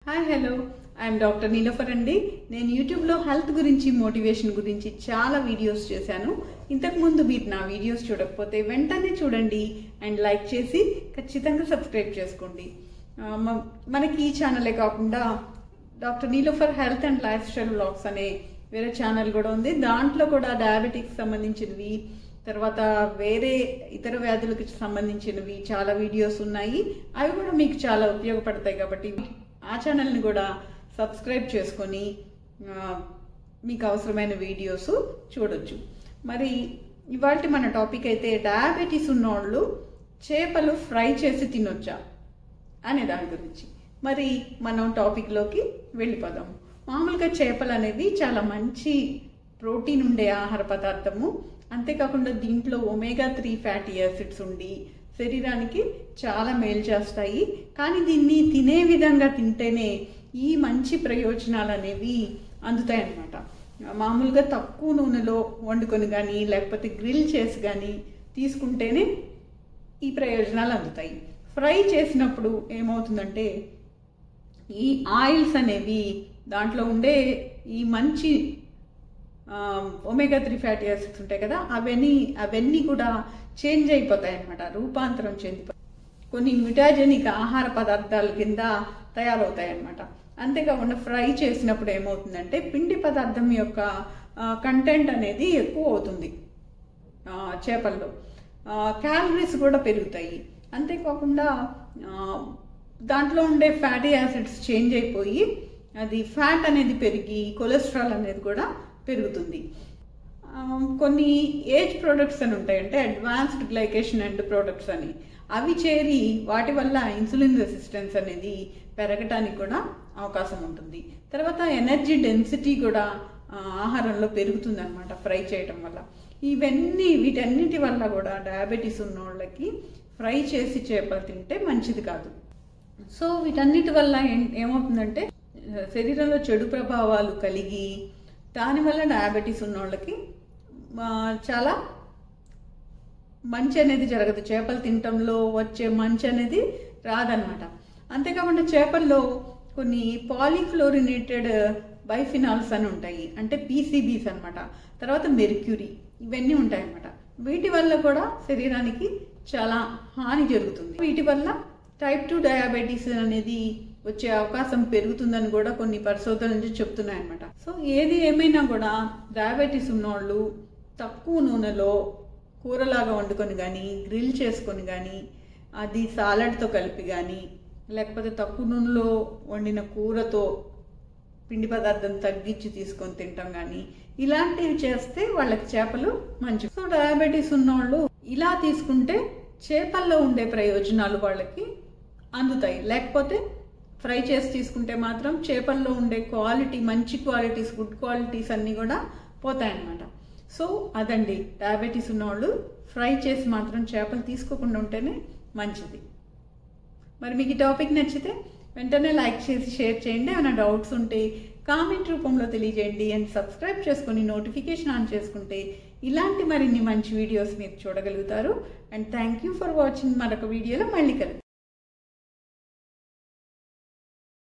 Hi hello I'm doctor Niloufer అండి. నేను యూట్యూబ్లో హెల్త్ గురించి మోటివేషన్ గురించి చాలా వీడియోస్ చేశాను. ఇంతకుముందు మీరు నా వీడియోస్ చూడకపోతే వెంటనే చూడండి అండ్ లైక్ చేసి ఖచ్చితంగా సబ్స్క్రైబ్ చేసుకోండి. మనకి ఈ ఛానలే కాకుండా doctor Niloufer health and life style vlogs అనే వేరే ఛానల్ కూడా ఉంది. దాంట్లో కూడా డయాబెటిక్స్ సంబంధించినవి, తర్వాత వేరే ఇతర వ్యాధులకు సంబంధించినవి చాలా వీడియోస్ ఉన్నాయి. అవి కూడా మీకు చాలా ఉపయోగపడతాయి కాబట్టి ఆ ఛానల్ని కూడా సబ్స్క్రైబ్ చేసుకొని మీకు అవసరమైన వీడియోస్ చూడొచ్చు. మరి ఇవాళ మన టాపిక్ అయితే డయాబెటీస్ ఉన్నోళ్ళు చేపలు ఫ్రై చేసి తినొచ్చా అనే దాని గురించి. మరి మనం టాపిక్లోకి వెళ్ళిపోదాం. మామూలుగా చేపలు అనేవి చాలా మంచి ప్రోటీన్ ఉండే ఆహార పదార్థము. అంతేకాకుండా దీంట్లో ఒమేగా-3 ఫ్యాటీ యాసిడ్స్ ఉండి శరీరానికి చాలా మేలు చేస్తాయి. కానీ దీన్ని తినే విధంగా తింటేనే ఈ మంచి ప్రయోజనాలు అనేవి అందుతాయి అన్నమాట. మామూలుగా తక్కువ నూనెలో వండుకొని కానీ లేకపోతే గ్రిల్ చేసి కానీ తీసుకుంటేనే ఈ ప్రయోజనాలు అందుతాయి. ఫ్రై చేసినప్పుడు ఏమవుతుందంటే ఈ ఆయిల్స్ అనేవి దాంట్లో ఉండే ఈ మంచి ఒమేగా-3 ఫ్యాటీ యాసిడ్స్ ఉంటాయి కదా, అవన్నీ కూడా చేంజ్ అయిపోతాయి అన్నమాట, రూపాంతరం చెందిపోతాయి. కొన్ని మ్యూటాజెనిక్ ఆహార పదార్థాల కింద తయారవుతాయి అన్నమాట. అంతేకాకుండా ఫ్రై చేసినప్పుడు ఏమవుతుందంటే పిండి పదార్థం యొక్క కంటెంట్ అనేది ఎక్కువ అవుతుంది చేపల్లో. క్యాలరీస్ కూడా పెరుగుతాయి. అంతేకాకుండా దాంట్లో ఉండే ఫ్యాటీ యాసిడ్స్ చేంజ్ అయిపోయి అది ఫ్యాట్ అనేది పెరిగి కొలెస్ట్రాల్ అనేది కూడా పెరుగుతుంది. కొన్ని ఏజ్ ప్రొడక్ట్స్ అని ఉంటాయి, అంటే అడ్వాన్స్డ్ గ్లైకేషన్ అండ్ ప్రొడక్ట్స్ అని, అవి చేరి వాటి వల్ల ఇన్సులిన్ రెసిస్టెన్స్ అనేది పెరగటానికి కూడా అవకాశం ఉంటుంది. తర్వాత ఎనర్జీ డెన్సిటీ కూడా ఆహారంలో పెరుగుతుంది అనమాట ఫ్రై చేయటం వల్ల. వీటన్నిటి వల్ల కూడా డయాబెటీస్ ఉన్న వాళ్ళకి ఫ్రై చేసి చేపలు తింటే మంచిది కాదు. సో వీటన్నిటి వల్ల ఏమవుతుందంటే శరీరంలో చెడు ప్రభావాలు కలిగి దానివల్ల డయాబెటీస్ ఉన్న వాళ్ళకి చాలా మంచి అనేది జరగదు. చేపలు తినటంలో వచ్చే మంచి అనేది రాదనమాట. అంతేకాకుండా చేపల్లో కొన్ని పాలిఫ్లోరినేటెడ్ బైఫినాల్స్ అని ఉంటాయి, అంటే పీసీబీస్ అనమాట. తర్వాత మెర్క్యూరీ, ఇవన్నీ ఉంటాయి అన్నమాట. వీటి వల్ల కూడా శరీరానికి చాలా హాని జరుగుతుంది. వీటి వల్ల టైప్ 2 డయాబెటీస్ అనేది వచ్చే అవకాశం పెరుగుతుందని కూడా కొన్ని పరిశోధనలు చెప్తున్నాయి అన్నమాట. సో ఏది ఏమైనా కూడా డయాబెటీస్ ఉన్నవాళ్ళు తక్కువ నూనెలో కూరలాగా వండుకొని కానీ గ్రిల్ చేసుకొని కానీ అది సాలడ్తో కలిపి కానీ లేకపోతే తక్కువ నూనెలో వండిన కూరతో పిండి పదార్థం తగ్గించి తీసుకొని తింటాం కానీ ఇలాంటివి చేస్తే వాళ్ళకి చేపలు మంచివి. సో డయాబెటీస్ ఉన్నవాళ్ళు ఇలా తీసుకుంటే చేపల్లో ఉండే ప్రయోజనాలు వాళ్ళకి అందుతాయి. లేకపోతే ఫ్రై చేసి తీసుకుంటే మాత్రం చేపల్లో ఉండే క్వాలిటీ, మంచి క్వాలిటీస్, గుడ్ క్వాలిటీస్ అన్నీ కూడా పోతాయన్నమాట. సో అదండి, డయాబెటీస్ ఉన్నవాళ్ళు ఫ్రై చేసి మాత్రం చేపలు తీసుకోకుండా ఉంటేనే మంచిది. మరి మీకు ఈ టాపిక్ నచ్చితే వెంటనే లైక్ చేసి షేర్ చేయండి. ఏమైనా డౌట్స్ ఉంటే కామెంట్ రూపంలో తెలియజేయండి అండ్ సబ్స్క్రైబ్ చేసుకొని నోటిఫికేషన్ ఆన్ చేసుకుంటే ఇలాంటి మరిన్ని మంచి వీడియోస్ మీరు చూడగలుగుతారు. And thank you for watching. మరొక వీడియోలో మళ్ళీ కలుద్దాం.